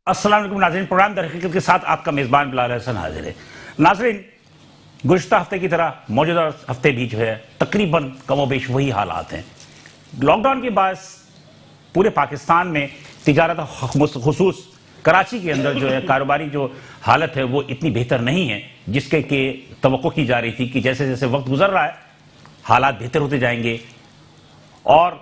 अस्सलाम वालेकुम नाज़रीन, प्रोग्राम दर हकीकत के साथ आपका मेज़बान बिलाल हसन हाजिर है। नाज़रीन, गुज़श्ता हफ्ते की तरह मौजूदा हफ्ते भी जो है तकरीबन कमोबेश वही हालात हैं। लॉकडाउन के बाद पूरे पाकिस्तान में तिजारत खुसूस कराची के अंदर जो है कारोबारी जो हालत है वो इतनी बेहतर नहीं है जिसके कि तवक्को की जा रही थी कि जैसे जैसे वक्त गुजर रहा है हालात बेहतर होते जाएंगे और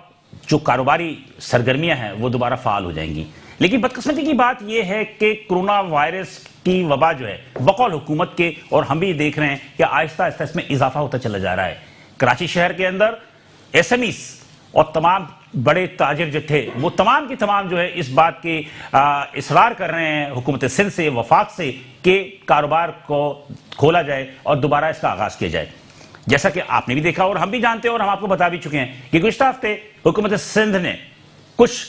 जो कारोबारी सरगर्मियां हैं वो दोबारा फाल हो जाएंगी। लेकिन बदकिस्मती की बात यह है कि कोरोना वायरस की वबा जो है बकौल हुकूमत के, और हम भी देख रहे हैं कि आहिस्ता आहिस्ता इसमें इजाफा होता चला जा रहा है। कराची शहर के अंदर एसएमईज और तमाम बड़े ताजिर जो थे वो तमाम की तमाम जो है इस बात की इसरार कर रहे हैं हुकूमत सिंध से, वफाक से, कि कारोबार को खोला जाए और दोबारा इसका आगाज किया जाए। जैसा कि आपने भी देखा और हम भी जानते हैं और हम आपको बता भी चुके हैं कि गुज़श्ता हफ्ते हुकूमत सिंध ने कुछ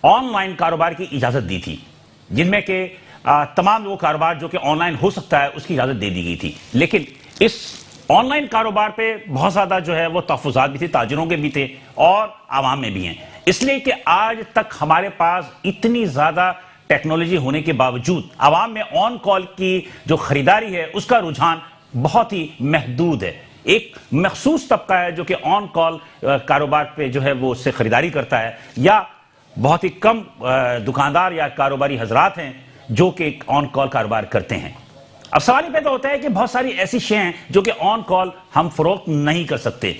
ऑनलाइन कारोबार की इजाजत दी थी, जिनमें कि तमाम वो कारोबार जो कि ऑनलाइन हो सकता है उसकी इजाजत दे दी गई थी। लेकिन इस ऑनलाइन कारोबार पे बहुत ज्यादा जो है वो तहफ़्फ़ुज़ात भी थे, ताजिरों के भी थे और आवाम में भी हैं, इसलिए कि आज तक हमारे पास इतनी ज्यादा टेक्नोलॉजी होने के बावजूद आवाम में ऑन कॉल की जो खरीदारी है उसका रुझान बहुत ही महदूद है। एक मखसूस तबका है जो कि ऑन कॉल कारोबार पे जो है वो उससे खरीदारी करता है, या बहुत ही कम दुकानदार या कारोबारी हजरात हैं जो कि ऑन कॉल कारोबार करते हैं। अब सवाल पैदा होता है कि बहुत सारी ऐसी शें हैं जो कि ऑन कॉल हम फरोख्त नहीं कर सकते,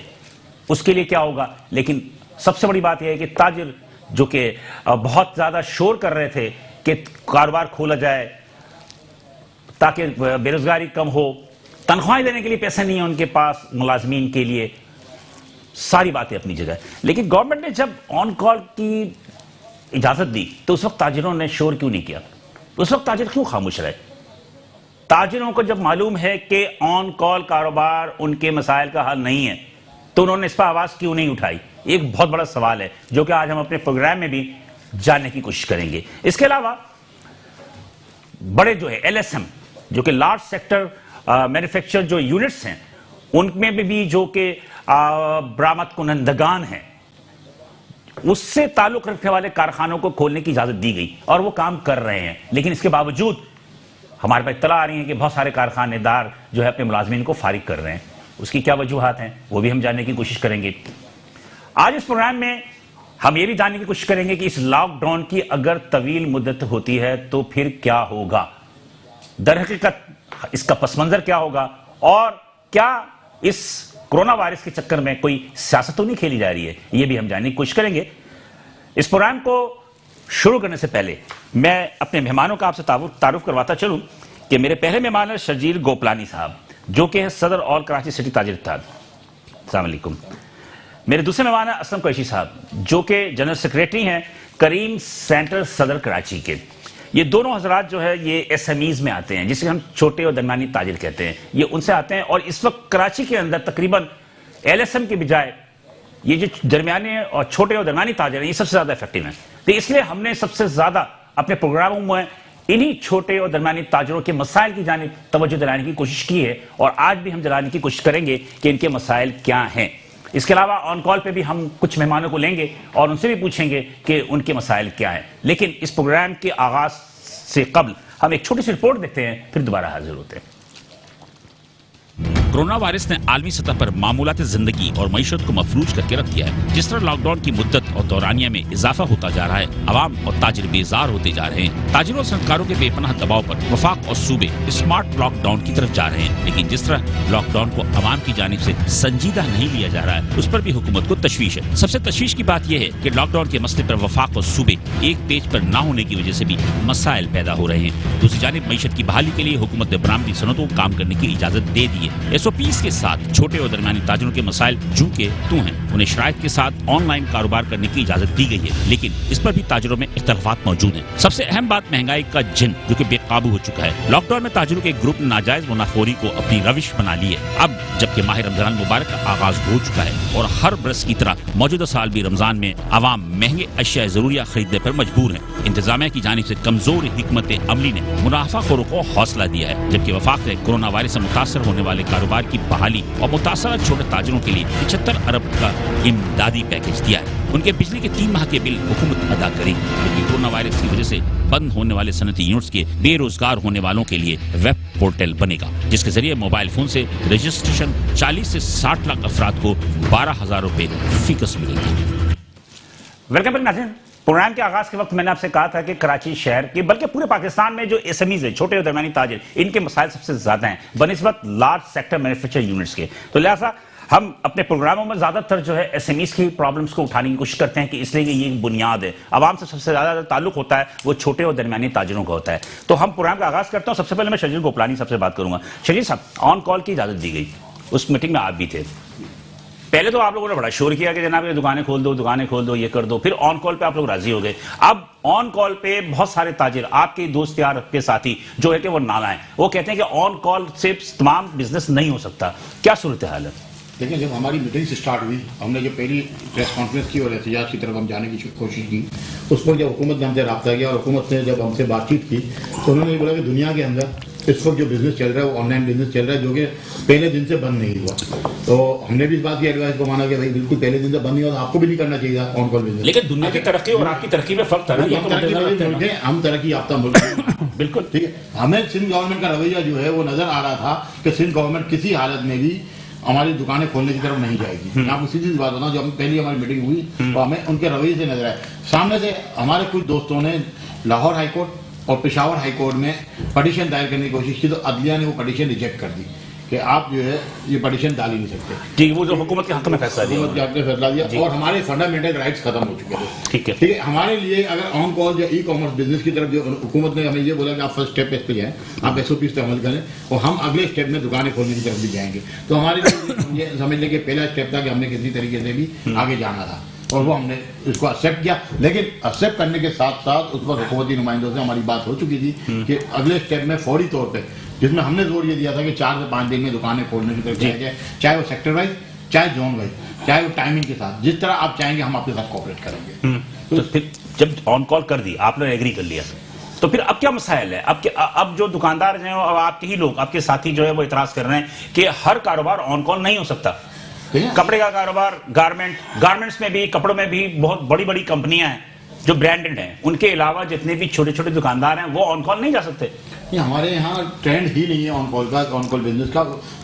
उसके लिए क्या होगा। लेकिन सबसे बड़ी बात यह है कि ताजिर जो कि बहुत ज्यादा शोर कर रहे थे कि कारोबार खोला जाए ताकि बेरोजगारी कम हो, तनख्वाहें देने के लिए पैसे नहीं है उनके पास मुलाजमीन के लिए, सारी बातें अपनी जगह। लेकिन गवर्नमेंट ने जब ऑन कॉल की इजाजत दी तो उस वक्त ताजिरों ने शोर क्यों नहीं किया? उस वक्त ताजिर क्यों खामोश रहे? ताजिरों को जब मालूम है कि ऑन कॉल कारोबार उनके मसाइल का हल नहीं है तो उन्होंने इस पर आवाज क्यों नहीं उठाई? एक बहुत बड़ा सवाल है जो कि आज हम अपने प्रोग्राम में भी जानने की कोशिश करेंगे। इसके अलावा बड़े जो है एलएसएम जो कि लार्ज सेक्टर मैन्युफैक्चर जो यूनिट्स हैं उनमें भी जो कि बरामद कुनंदगान हैं उससे ताल्लुक रखने वाले कारखानों को खोलने की इजाजत दी गई और वो काम कर रहे हैं। लेकिन इसके बावजूद हमारे पास इत्तला आ रही है कि बहुत सारे कारखानेदार जो है अपने मुलाजमीन को फारिग कर रहे हैं। उसकी क्या वजूहात हैं वो भी हम जानने की कोशिश करेंगे। आज इस प्रोग्राम में हम ये भी जानने की कोशिश करेंगे कि इस लॉकडाउन की अगर तवील मुद्दत होती है तो फिर क्या होगा, दर हकीकत इसका पस मंजर क्या होगा, और क्या इस कोरोना वायरस के चक्कर में कोई सियासत तो नहीं खेली जा रही है, ये भी हम जानने की कोशिश करेंगे। इस प्रोग्राम को शुरू करने से पहले मैं अपने मेहमानों का आपसे तारुफ करवाता चलूं कि मेरे पहले मेहमान है शर्जील गोपलानी साहब जो कि है सदर ऑल कराची सिटी ताजिर इत्तेहाद। अस्सलाम वालेकुम। मेरे दूसरे मेहमान है असलम कुरैशी साहब जो कि जनरल सेक्रेटरी हैं करीम सेंटर सदर कराची के। ये दोनों हजरात जो है ये एसएमईज में आते हैं जिसे हम छोटे और दरमियानी ताजिर कहते हैं, ये उनसे आते हैं। और इस वक्त कराची के अंदर तकरीबन एलएसएम के बजाय ये जो दरमियाने और छोटे और दरमियानी ताजिर हैं ये सबसे ज्यादा इफेक्टिव हैं। तो इसलिए हमने सबसे ज्यादा अपने प्रोग्रामों में इन्हीं छोटे और दरमियानी ताजिरों के मसाइल की जानिब तवज्जो दिलाने की कोशिश की है और आज भी हम दिलाने की कोशिश करेंगे कि इनके मसाइल क्या हैं। इसके अलावा ऑन कॉल पे भी हम कुछ मेहमानों को लेंगे और उनसे भी पूछेंगे कि उनके मसाइल क्या हैं। लेकिन इस प्रोग्राम के आगाज से कबल हम एक छोटी सी रिपोर्ट देखते हैं, फिर दोबारा हाजिर होते हैं। कोरोना वायरस ने आलमी सतह पर मामूलात जिंदगी और मईशत को मफलूज करके रख दिया है। जिस तरह लॉकडाउन की मुद्दत और दौरानिया में इजाफा होता जा रहा है, अवाम और ताजिर बेजार होते जा रहे हैं। ताजिरों और सरकारों के बेपनाह दबाव पर वफाक और सूबे स्मार्ट लॉकडाउन की तरफ जा रहे हैं। लेकिन जिस तरह लॉकडाउन को अवाम की जानिब से संजीदा नहीं लिया जा रहा है उस पर भी हुकूमत को तशवीश है। सबसे तशवीश की बात यह है कि लॉकडाउन के मसले पर वफाक और सूबे एक पेज पर न होने की वजह से भी मसाइल पैदा हो रहे हैं। दूसरी जानिब मईशत की बहाली के लिए हुकूमत ने बरामदी सनतों को काम करने की इजाजत दे दी है। एसओपीज के साथ छोटे और दरमियानी ताजिरों के मसाइल जू के तू हैं, उन्हें शराइत के साथ ऑनलाइन कारोबार करने की इजाजत दी गई है। लेकिन इस पर भी ताजिरों में इख्तलाफात मौजूद हैं। सबसे अहम बात महंगाई का जिन जो कि बेकाबू हो चुका है। लॉकडाउन में ताजिरों के ग्रुप ने नाजायज मुनाफोरी को अपनी रविश बना ली है। अब जबकि माह रमजान मुबारक का आगाज हो चुका है और हर बरस की तरह मौजूदा साल भी रमजान में आवाम महंगे अशिया जरूरिया खरीदने पर मजबूर है। इंतजामिया की जानिब से कमजोर हिकमत अमली ने मुनाफाखोरों को हौसला दिया है, जबकि वफाक ने कोरोना वायरस से मुतासर होने वाले कारोबार कारोबार की बहाली और मुतासरा छोटे ताजिरों के लिए 75 अरब का इमदादी पैकेज दिया है। उनके बिजली के 3 माह के बिल हुकूमत अदा करेगी, क्योंकि कोरोना वायरस की वजह से बंद होने वाले सनती यूनिट्स के बेरोजगार होने वालों के लिए वेब पोर्टल बनेगा, जिसके जरिए मोबाइल फोन से रजिस्ट्रेशन 40 से 60 लाख अफराद को 12,000 रुपए फीकस मिलेंगे। वेलकम बैक नाज़रीन। प्रोग्राम के आगाज के वक्त मैंने आपसे कहा था कि कराची शहर के बल्कि पूरे पाकिस्तान में जो एसएमईज है, छोटे और दरमियानी ताजिर, इनके मसाइल सबसे ज्यादा हैं बनिस्बत लार्ज सेक्टर मैन्युफैक्चरिंग यूनिट्स के। तो लिहाजा हम अपने प्रोग्रामों में ज्यादातर जो है एसएमईज की प्रॉब्लम्स को उठाने की कोशिश करते हैं कि इसलिए ये बुनियाद है। आवाम से सबसे ज्यादा ताल्लुक होता है वो छोटे और दरमियानी ताजिरों का होता है। तो हम प्रोग्राम का आगाज करते हैं। सबसे पहले मैं शजीर गोपलानी साहब से बात करूंगा। शजीर साहब, ऑन कॉल की इजाजत दी गई, उस मीटिंग में आप भी थे। पहले तो आप लोगों ने बड़ा शोर किया कि जनाब ये दुकानें खोल दो, ये कर दो। फिर ऑन कॉल पे आप लोग राजी हो गए। अब ऑन कॉल पे बहुत सारे ताजिर, आपके दोस्त यार, आपके साथी जो है कि वो नालायक, वो कहते हैं कि ऑन कॉल से तमाम बिजनेस नहीं हो सकता। क्या सूरत हाल है? देखिए, जब हमारी मीटिंग स्टार्ट हुई, हमने जो पहली प्रेस कॉन्फ्रेंस की और एहतजाज की तरफ हम जाने की कोशिश की, उस पर जब हुकूमत ने हमसे रब्ता किया और हुकूमत ने जब हमसे बातचीत की तो उन्होंने ये बोला कि दुनिया के अंदर इस वक्त जो बिजनेस चल रहा है वो ऑनलाइन बिजनेस चल रहा है, जो कि पहले दिन से बंद नहीं हुआ। तो हमने भी इस बात की एडवाइस को माना कि भाई बिल्कुल पहले दिन से बंद नहीं हुआ, आपको भी नहीं करना चाहिए ऑन कॉल बिजनेस। लेकिन दुनिया की तरक्की और आपकी तरक्की में फर्क था ना। हम तरक्की याफ्ता मुल्क हैं। बिल्कुल ठीक है। हमें सिंध गवर्नमेंट का रवैया जो है वो नजर आ रहा था कि सिंध गवर्नमेंट किसी हालत में भी हमारी दुकानें खोलने की तरफ नहीं जाएगी। मैं आपको सीधी सी बात बताऊं, जब पहली हमारी मीटिंग हुई तो हमें उनके रवैये से नजर आया। सामने से हमारे कुछ दोस्तों ने लाहौर हाईकोर्ट और पेशावर हाईकोर्ट में पटिशन दायर करने की कोशिश की, तो अदलिया ने वो पटिशन रिजेक्ट कर दी कि आप जो है ये पटिशन डाल ही नहीं सकते। जी, वो जो हुकूमत के हक में फैसला दिया, हुकूमत के हक में फैसला दिया और हमारे फंडामेंटल राइट्स खत्म हो चुके थे। ठीक है, ठीक है। हमारे लिए अगर ऑन कॉल जो ई कॉमर्स बिजनेस की तरफ जो हुकूमत ने हमें ये बोला कि आप फर्स्ट स्टेप पे जाएं, आप एसओपी पे अमल करें और हम अगले स्टेप में दुकानें खोलने की तरफ भी जाएंगे। तो हमारे लिए ये समझ लें कि पहला स्टेप था कि हमने किसी तरीके से भी आगे जाना था और वो हमने इसको एक्सेप्ट किया। लेकिन एक्सेप्ट करने के साथ साथ उस वक्त हुकूमती नुमाइंदों से हमारी बात हो चुकी थी कि अगले स्टेप में फौरी तौर पे, जिसमें हमने जोर ये दिया था कि 4 से 5 दिन में दुकानें खोलने की तरफ जाया जाए, चाहे वो सेक्टर वाइज, चाहे जोन वाइज, चाहे वो टाइमिंग के साथ, जिस तरह आप चाहेंगे हम आपके साथ कोऑपरेट करेंगे। तो फिर जब ऑन कॉल कर दी, आपने एग्री कर लिया, तो फिर अब क्या मसाइल है? अब जो दुकानदार हैं और आपके ही लोग, आपके साथी जो है वो इतराज कर रहे हैं कि हर कारोबार ऑन कॉल नहीं हो सकता। कपड़े का कारोबार, गारमेंट्स में भी, कपड़ों में भी बहुत बड़ी बड़ी कंपनियां हैं जो ब्रांडेड हैं, उनके अलावा जितने भी छोटे छोटे दुकानदार हैं वो ऑन कॉल नहीं जा सकते। ये हमारे यहाँ ट्रेंड ही नहीं है ऑन कॉल का। ऑन कॉल बिजनेस का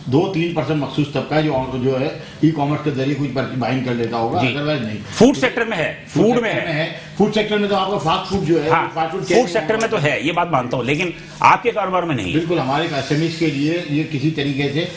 2-3% मखसूस तबका है जो है ई कॉमर्स के जरिए कुछ बाइंग कर लेता होगा, अदरवाइज नहीं। फूड सेक्टर में है, फूड सेक्टर में तो आपका फास्ट फूड जो है, फूड सेक्टर में तो है, ये बात मानता हूँ, लेकिन आपके कारोबार में नहीं। बिल्कुल, हमारे एसएमईज के लिए ये किसी तरीके से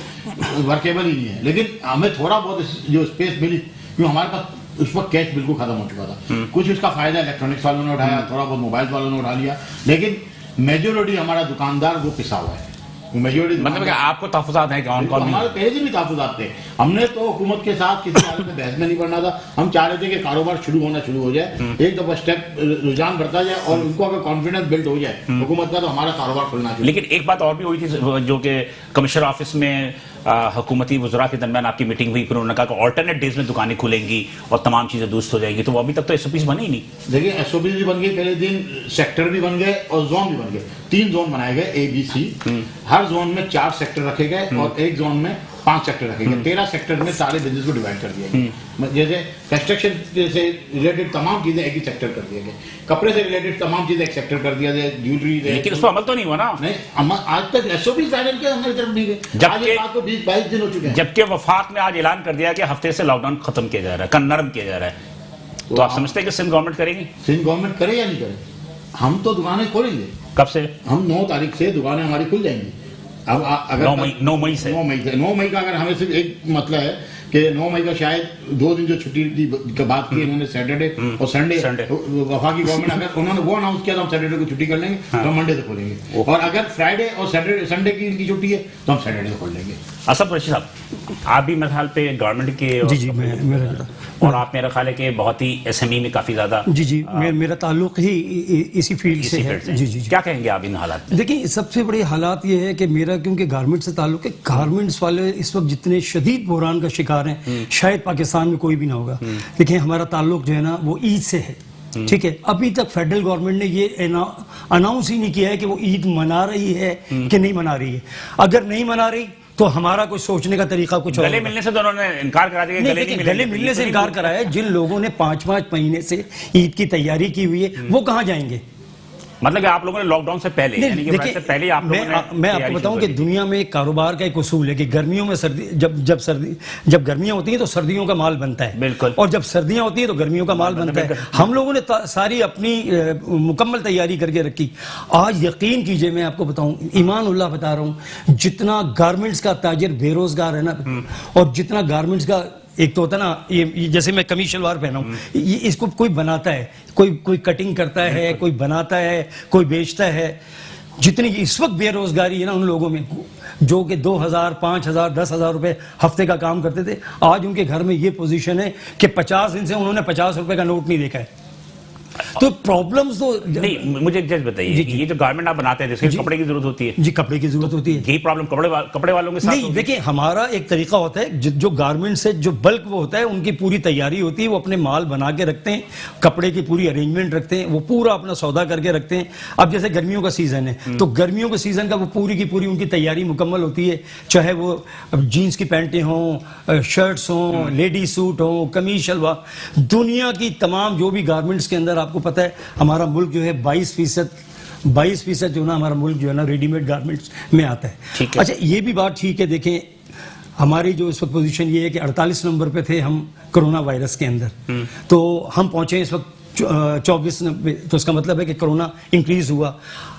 वर्केबल ही नहीं है। लेकिन हमें थोड़ा बहुत जो स्पेस मिली, क्योंकि हमारे पास उस वक्त कैश बिल्कुल खत्म हो चुका था। कुछ उसका फायदा इलेक्ट्रॉनिक्स वालों ने उठाया, थोड़ा बहुत मोबाइल वालों ने उठा लिया, लेकिन मेजोरिटी हमारा दुकानदार वो पिसा हुआ है। मेजोरिटी मतलब आपको तहफ़्फ़ुज़ात है कि ऑन कॉल? हमारे पहले से भी तहफ़्फ़ुज़ात थे। हमने तो हुकूमत के साथ किसी हालत में बहस में नहीं पड़ना था। हम चाह रहे थे कि कारोबार शुरू हो जाए, एक दफा स्टेप रुझान बढ़ता जाए और उनको अगर कॉन्फिडेंस बिल्ड हो जाए हुकूमत का, तो हमारा कारोबार खुलना चाहिए। लेकिन एक बात और भी हुई थी, जो कि कमिश्नर ऑफिस में हुकूमती वज़रा के दरमियान आपकी मीटिंग हुई, फिर उन्होंने कहा कि ऑल्टरनेट डेज में दुकानें खुलेंगी और तमाम चीजें दुरुस्त हो जाएंगी। तो वो अभी तक तो एसओपीज बने ही नहीं। देखिए, एसओपीज भी बन गई, पहले दिन सेक्टर भी बन गए और जोन भी बन गए। 3 जोन बनाए गए, ABC। हर जोन में 4 सेक्टर रखे गए और एक जोन में 5 सेक्टर रखे गए। 13 सेक्टर में सारे बिजनेस को डिवाइड कर दिया गया। जैसे कंस्ट्रक्शन से रिलेटेड तमाम चीजें एक ही सेक्टर कर दिए गए, कपड़े से रिलेटेड तमाम चीजें एक सेक्टर कर दिया गया, ज्वेलरी। लेकिन उस पर अमल तो नहीं हुआ ना? नहीं, आज तक एसओपी फाइनल के हमारी तरफ नहीं गए। आज ये बात को 20-22 दिन हो चुके हैं। जबकि वफाक ने आज ऐलान कर दिया कि हफ्ते से लॉकडाउन खत्म किया जा रहा है, कल नरम किया जा रहा है। तो आप समझते हैं कि सिंध गवर्नमेंट करेगी? सिंध गवर्नमेंट करे या नहीं करे? हम तो दुकानें खोलेंगे। कब से? हम 9 तारीख से दुकानें हमारी खुल जाएंगी। अब अगर 9 मई से 9 मई का अगर हमें सिर्फ एक मतलब है कि 9 मई का शायद 2 दिन जो छुट्टी की बात की इन्होंने, सैटरडे और संडे, वफाकी गवर्नमेंट अगर उन्होंने वो अनाउंस किया तो हम सैटरडे को छुट्टी कर लेंगे, तो हम मंडे से खोलेंगे। और अगर फ्राइडे और सैटरडे संडे की इनकी छुट्टी है तो हम सैटरडे से खोल लेंगे। असद कुरैशी साहब, आप भी मेरे ख्याल पे गवर्नमेंट के जी मेरा और आप मेरा ख्याल है कि बहुत ही एसएमई में काफी ज्यादा मेरा ताल्लुक ही इसी फील्ड से है। जी, क्या कहेंगे आप इन हालात में? देखिए, सबसे बड़े हालात ये है कि मेरा क्योंकि गारमेंट से ताल्लुक है, गारमेंट्स वाले इस वक्त जितने शदीद बहरान का शिकार हैं, शायद पाकिस्तान में कोई भी ना होगा। देखिए, हमारा ताल्लुक जो है ना वो ईद से है। ठीक है, अभी तक फेडरल गवर्नमेंट ने ये अनाउंस ही नहीं किया है कि वो ईद मना रही है कि नहीं मना रही है। अगर नहीं मना रही तो हमारा कोई सोचने का तरीका कुछ और गले होगा। मिलने से तो उन्होंने इनकार करा दिया कि नहीं, गले नहीं देखिए, मिलेंगे। गले मिलने से इनकार कराया है। जिन लोगों ने 5-5 महीने से ईद की तैयारी की हुई है वो कहाँ जाएंगे? मतलब कि आप लोगों ने लॉकडाउन से पहले, नहीं, यानी कि देखिए, से पहले आप लोगों ने मैं तैयारी आपको शुरू बताऊं कर कि दी। दुनिया में एक कारोबार का एक उसूल है कि गर्मियों में सर्दी जब गर्मियां होती हैं तो सर्दियों का माल बनता है, बिल्कुल। और जब सर्दियां होती हैं तो गर्मियों का माल बनता है। बिल्कुल। हम लोगों ने सारी अपनी मुकम्मल तैयारी करके रखी। आज यकीन कीजिए, मैं आपको बताऊं, ईमान उल्लाह बता रहा हूं, जितना गारमेंट्स का ताजिर बेरोजगार है ना, और जितना गारमेंट्स का, एक तो होता है ना, ये जैसे मैं कमीज शलवार पहना हूं, ये इसको कोई बनाता है, कोई कटिंग करता है, कोई बनाता है, कोई बेचता है। जितनी इस वक्त बेरोजगारी है ना उन लोगों में, जो कि 2000, 5000, 10,000 रुपए हफ्ते का काम करते थे, आज उनके घर में ये पोजीशन है कि 50 दिन से उन्होंने 50 रुपए का नोट नहीं देखा है। तो प्रॉब्लम्स तो नहीं, मुझे एक चीज बताइए, ये जो गारमेंट आप बनाते हैं जिसके कपड़े की जरूरत होती है, जी, कपड़े की जरूरत होती है। यही प्रॉब्लम कपड़े वालों के साथ नहीं, होती है? देखिए, हमारा एक तरीका होता है, जो गारमेंट से जो बल्क वो होता है, उनकी पूरी तैयारी होती है, वो अपने माल बना के रखते हैं, कपड़े की पूरी अरेंजमेंट रखते हैं, वो पूरा अपना सौदा करके रखते हैं। अब जैसे गर्मियों का सीजन है, तो गर्मियों के सीजन का वो पूरी की पूरी उनकी तैयारी मुकम्मल होती है, चाहे वो जीन्स की पैंटें हों, शर्ट्स हों, लेडी सूट हों, कमीज शलवार, दुनिया की तमाम जो भी गारमेंट्स के अंदर, आपको पता है हमारा मुल्क जो है 22% जो ना, हमारा मुल्क जो है ना रेडीमेड गारमेंट्स में आता है। ठीक है। अच्छा, ये भी बात ठीक है। देखें, हमारी जो इस वक्त पोजीशन ये है कि 48 नंबर पे थे हम कोरोना वायरस के अंदर, तो हम पहुंचे इस वक्त 24 नंबर, तो उसका मतलब है कि कोरोना इंक्रीज हुआ।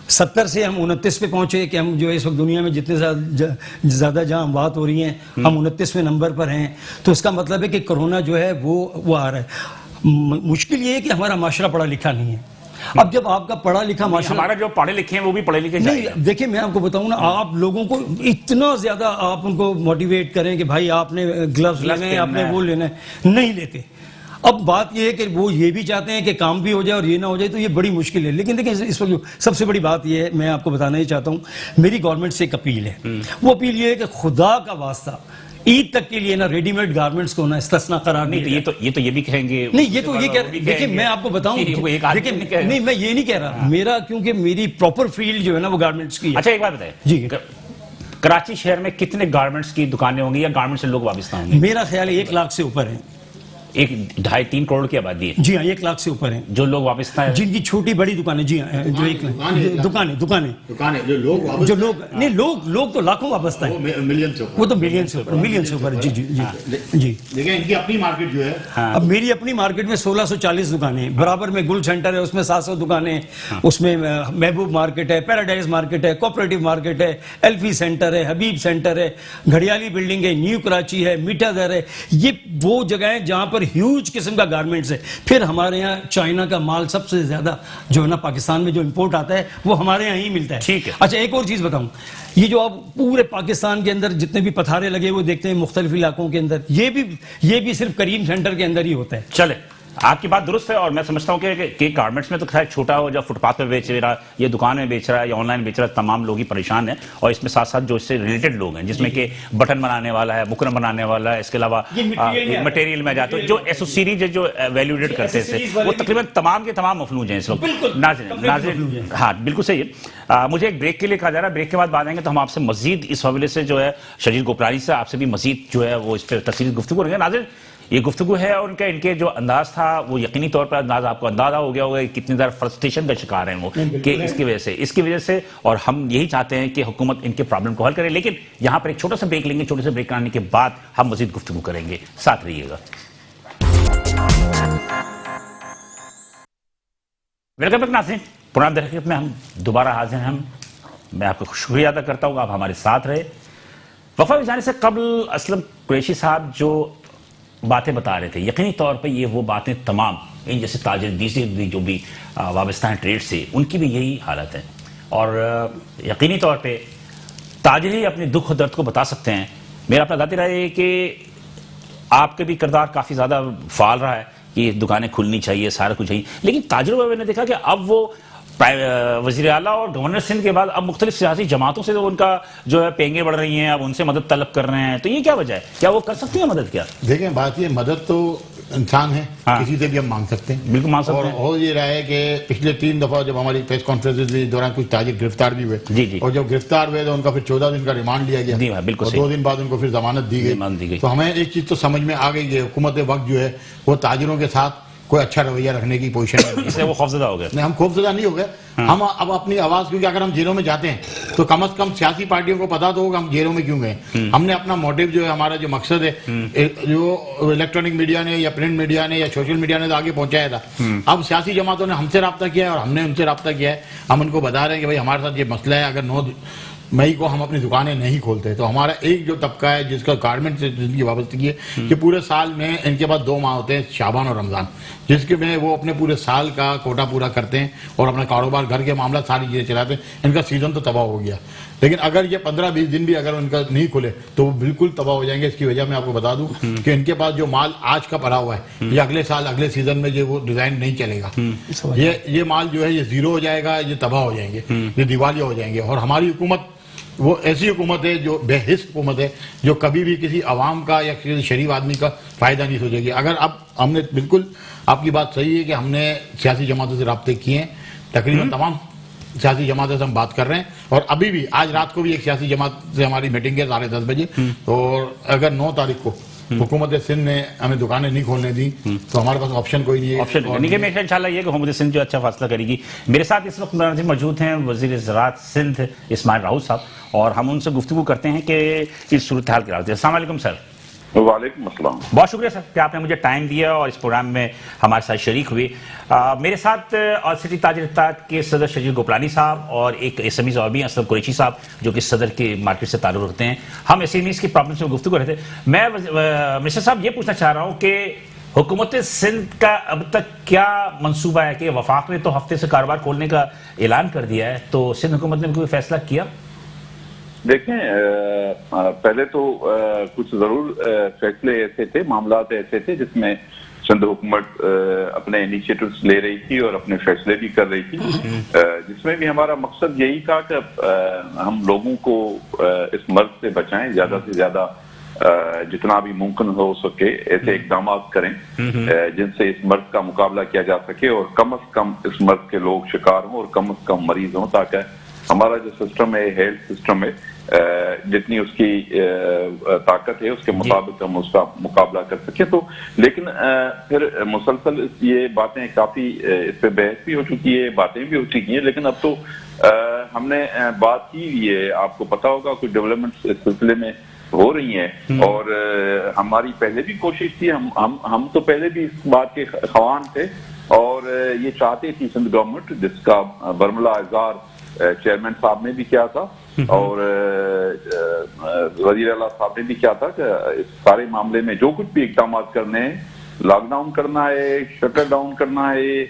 70 से हम 29 पे पहुंचे कि हम जो है इस वक्त दुनिया में जितने ज्यादा जहां बात हो रही है, हम 29वें नंबर पर हैं। तो इसका मतलब है कि कोरोना जो है वो आ रहा है। मुश्किल ये है कि हमारा माशरा पढ़ा लिखा नहीं है। अब जब आपका पढ़ा लिखा माशरा, हमारा जो पढ़े लिखे हैं वो भी पढ़े लिखे नहीं, चाहिए। देखिए, मैं आपको बताऊं ना, आप लोगों को इतना ज्यादा आप उनको मोटिवेट करें कि भाई आपने ग्लव्स लेने हैं, आपने वो लेना है, नहीं लेते। अब बात ये है कि वो ये भी चाहते हैं कि काम भी हो जाए और ये ना हो जाए, तो ये बड़ी मुश्किल है। लेकिन देखिए, इस वक्त सबसे बड़ी बात ये है, मैं आपको बताना ही चाहता हूँ, मेरी गवर्नमेंट से एक अपील है। वो अपील ये है कि खुदा का वास्ता ईद तक के लिए ना रेडीमेड गारमेंट्स को ना इस्तिस्ना करार नहीं, दिया तो ये भी कहेंगे। नहीं, ये तो ये कह रहे, देखिए, मैं आपको बताऊं, देखिए, नहीं, मैं ये नहीं कह रहा, मेरा, क्योंकि मेरी प्रॉपर फील्ड जो है ना वो गारमेंट्स की है। अच्छा, एक बात बताइए जी। कराची शहर में कितने गारमेंट्स की दुकानें होंगी या गारमेंट्स से लोग वाबस्ता होंगे? मेरा ख्याल है 1 लाख से ऊपर है। 2.5-3 करोड़ की आबादी है जी हाँ, 1 लाख से ऊपर है जो लोग वाबस्ता है, जिनकी छोटी बड़ी दुकानें। जी हाँ, जो एक दुकानें जो लोग वापस, जो लोग नहीं, लोग तो लाखों वाबस्ता है, मिलियन से ऊपर, वो तो मिलियन से ऊपर है। जी जी जी जी। देखिए, इनकी अपनी मार्केट जो है, अब मेरी अपनी मार्केट में 1640 दुकानें, बराबर में गुल सेंटर है, उसमें 700 दुकानें, उसमें महबूब मार्केट है, पैराडाइज मार्केट है, कोऑपरेटिव मार्केट है, एल्फी सेंटर है, हबीब सेंटर है, घड़ियाली बिल्डिंग है, न्यू कराची है, मीठा दर है। ये वो जगह है जहां पर ह्यूज किस्म का गारमेंट्स है। फिर हमारे यहाँ चाइना का माल सबसे ज्यादा जो है ना, पाकिस्तान में जो इंपोर्ट आता है वो हमारे यहाँ ही मिलता है। ठीक है। अच्छा, एक और चीज बताऊं, ये जो आप पूरे पाकिस्तान के अंदर जितने भी पथारे लगे हुए देखते हैं मुख्तलिफ इलाकों के अंदर, ये भी सिर्फ करीम सेंटर के अंदर ही होता है। चले, आपकी बात दुरुस्त है और मैं समझता हूं कि गारमेंट्स में तो खैर छोटा हो, जब फुटपाथ पे बेच रहा है, ये दुकान में बेच रहा है या ऑनलाइन बेच रहा है, तमाम लोग ही परेशान हैं। और इसमें साथ साथ जो इससे रिलेटेड लोग हैं, जिसमें कि बटन बनाने वाला है, बुकरम बनाने वाला है, इसके अलावा मटेरियल में जाते हैं, जो एसोसीरीज जो वैल्यू एडेड करते हैं, वो तकरीबन तमाम के तमाम मफलूज हैं इस वक्त। नाज़रीन, हाँ, बिल्कुल सही है। मुझे एक ब्रेक के लिए कहा जा रहा है, ब्रेक के बाद बाद आएंगे तो हम आपसे मजीद इस हवाले से जो है शरीर गोपरानी से आपसे भी मजीद जो है वो इस पर तफसीली गुफ्तगू करेंगे। नाज़रीन, ये गुफ्तगू है और इनके जो अंदाज था वो यकीनी तौर पर अंदाज आपको अंदाजा हो गया होगा कि कितनी ज़्यादा फ्रस्ट्रेशन का शिकार हैं वो, कि इसकी वजह से और हम यही चाहते हैं कि हुकूमत इनके प्रॉब्लम को हल करे। लेकिन यहाँ पर एक छोटा सा ब्रेक लेंगे, छोटे से ब्रेक आने के बाद हम मजीद गुफ्तगू करेंगे, साथ रहिएगा। वेलकम बैक नाज़रीन, पुराना दरख़्त में हम दोबारा हाजिर हैं। मैं आपका शुक्रिया अदा करता हूँ, आप हमारे साथ रहे। वफ़ा में जाने से कबल असलम कुरैशी साहब जो बातें बता रहे थे, यकीनी तौर पे ये वो बातें तमाम इन जैसे ताजिर दूसरी जो भी वाबस्ता हैं ट्रेड से, उनकी भी यही हालत है। और यकीनी तौर पे ताजिर ही अपने दुख और दर्द को बता सकते हैं। मेरा अपना दाती राय है कि आपके भी किरदार काफ़ी ज़्यादा फाल रहा है कि दुकानें खुलनी चाहिए, सारा कुछ चाहिए, लेकिन ताजिरों में मैंने देखा कि अब वो वज़ीर आला और गवर्नर सिंध के बाद अब मुख्तलिफ सियासी जमातों से तो उनका जो है पेंगे बढ़ रही हैं, अब उनसे मदद तलब कर रहे हैं, तो ये क्या वजह है? क्या वो कर सकती है मदद? क्या देखें, बात ये मदद तो इंसान है, हाँ। किसी से भी हम मांग सकते हैं, बिल्कुल मांग सकते और हैं। हो ये रहा है कि पिछले 3 दफा जब हमारी प्रेस कॉन्फ्रेंस हुई दौरान कुछ ताजिर गिरफ्तार भी हुए, जी, जी। और जब गिरफ्तार हुए तो उनका फिर 14 दिन का रिमांड लिया गया, जी हाँ, बिल्कुल और सही। 2 दिन बाद उनको फिर जमानत दी जमानत दी गई। गई। तो हमें एक चीज तो समझ में आ गई है, हुकूमत वक्त जो है वो ताजिरों के साथ कोई अच्छा रवैया रखने की पोजीशन में नहीं है। इसलिए वो खौफजदा हो गए। नहीं, हम खौफजदा नहीं हो गए। हम अब अपनी आवाज, क्योंकि अगर हम जेलों में जाते हैं तो कम से कम सियासी पार्टियों को पता तो होगा हम जेलों में क्यों गए। हमने अपना मोटिव जो है, हमारा जो मकसद है, जो इलेक्ट्रॉनिक मीडिया ने या प्रिंट मीडिया ने या सोशल मीडिया ने तो आगे पहुंचाया था। अब सियासी जमातों ने हमसे रब्ता किया है और हमने उनसे रब्ता किया है। हम उनको बता रहे हैं कि भाई हमारे साथ ये मसला है, अगर 9 मई को हम अपनी दुकानें नहीं खोलते तो हमारा एक जो तबका है जिसका गारमेंट से जिनकी वाबस्तगी है कि पूरे साल में इनके पास 2 माह होते हैं, शाबान और रमजान, जिसके में वो अपने पूरे साल का कोटा पूरा करते हैं और अपना कारोबार, घर के मामला, सारी चीजें चलाते हैं। इनका सीजन तो तबाह हो गया, लेकिन अगर ये 15-20 दिन भी अगर उनका नहीं खुले तो वो बिल्कुल तबाह हो जाएंगे। इसकी वजह मैं आपको बता दूं कि इनके पास जो माल आज का पड़ा हुआ है, ये अगले साल अगले सीजन में जो वो डिजाइन नहीं चलेगा, ये माल जो है ये जीरो हो जाएगा, ये तबाह हो जाएंगे, ये दिवालिया हो जाएंगे। और हमारी हुकूमत वो ऐसी हुकूमत है जो बेहिस हुकूमत है, जो कभी भी किसी आवाम का या किसी शरीफ आदमी का फायदा नहीं सोचेगी। अगर अब हमने, बिल्कुल आपकी बात सही है कि हमने सियासी जमातों से राब्ते किए हैं, तकरीबन तमाम सियासी जमातों से हम बात कर रहे हैं, और अभी भी आज रात को भी एक सियासी जमात से हमारी मीटिंग है 10:30 बजे। और अगर 9 तारीख को हुकूमत सिंध ने हमें दुकानें नहीं खोलने दी तो हमारे पास ऑप्शन कोई नहीं है। ऑप्शन नहीं है। मेरा इंशाल्लाह ये कि हुकूमत सिंध जो अच्छा फैसला करेगी। मेरे साथ इस वक्त मौजूद हैं वज़ीर ज़राअत सिंध इस्माइल राउत साहब, और हम उनसे गुफ्तगू करते हैं कि इस सूरत हाल के हाल। अस्सलाम वालेकुम सर। वालेकुम अस्सलाम। बहुत शुक्रिया सर कि आपने मुझे टाइम दिया और इस प्रोग्राम में हमारे साथ शरीक हुए। मेरे साथ ऑल सिटी ताजिर इत्तेहाद के सदर शजीर गोपलानी साहब और एक एसएमईज़ और भी असलम कुरैशी साहब, जो कि सदर के मार्केट से ताल्लुक़ रखते हैं। हम एसएमईज़ की प्रॉब्लम्स में गुफ्तगू कर रहे थे। मैं मिस्टर साहब ये पूछना चाह रहा हूँ कि हुकूमत सिंध का अब तक क्या मंसूबा है कि वफाक ने तो हफ्ते से कारोबार खोलने का ऐलान कर दिया है, तो सिंध हुकूमत ने कोई फैसला किया? देखें, पहले तो कुछ जरूर फैसले ऐसे थे, मामलात ऐसे थे जिसमें सिंध हुकूमत अपने इनिशिएटिव्स ले रही थी और अपने फैसले भी कर रही थी, जिसमें भी हमारा मकसद यही था कि हम लोगों को इस मर्ज से बचाएं, ज्यादा से ज्यादा जितना भी मुमकिन हो सके ऐसे इकदाम करें जिनसे इस मर्ज का मुकाबला किया जा सके और कम से कम इस मर्ज के लोग शिकार हों और कम से कम मरीज हों, ताकि हमारा जो सिस्टम है, हेल्थ सिस्टम है, जितनी उसकी ताकत है उसके मुताबिक हम उसका मुकाबला कर सके। तो लेकिन फिर मुसलसल ये बातें काफी, इस पे बहस भी हो चुकी है, बातें भी हो चुकी हैं, लेकिन अब तो हमने बात की है, आपको पता होगा कुछ डेवलपमेंट इस सिलसिले में हो रही हैं, और हमारी पहले भी कोशिश थी, हम तो पहले भी इस बात के ख्वाहान थे और ये चाहते थी सिंध गवर्नमेंट, जिसका बरमला इज़हार चेयरमैन साहब ने भी किया था और वज़ीर आला साहब ने भी किया था कि इस सारे मामले में जो कुछ भी इक़दाम करने हैं, लॉकडाउन करना है, शटर डाउन करना है,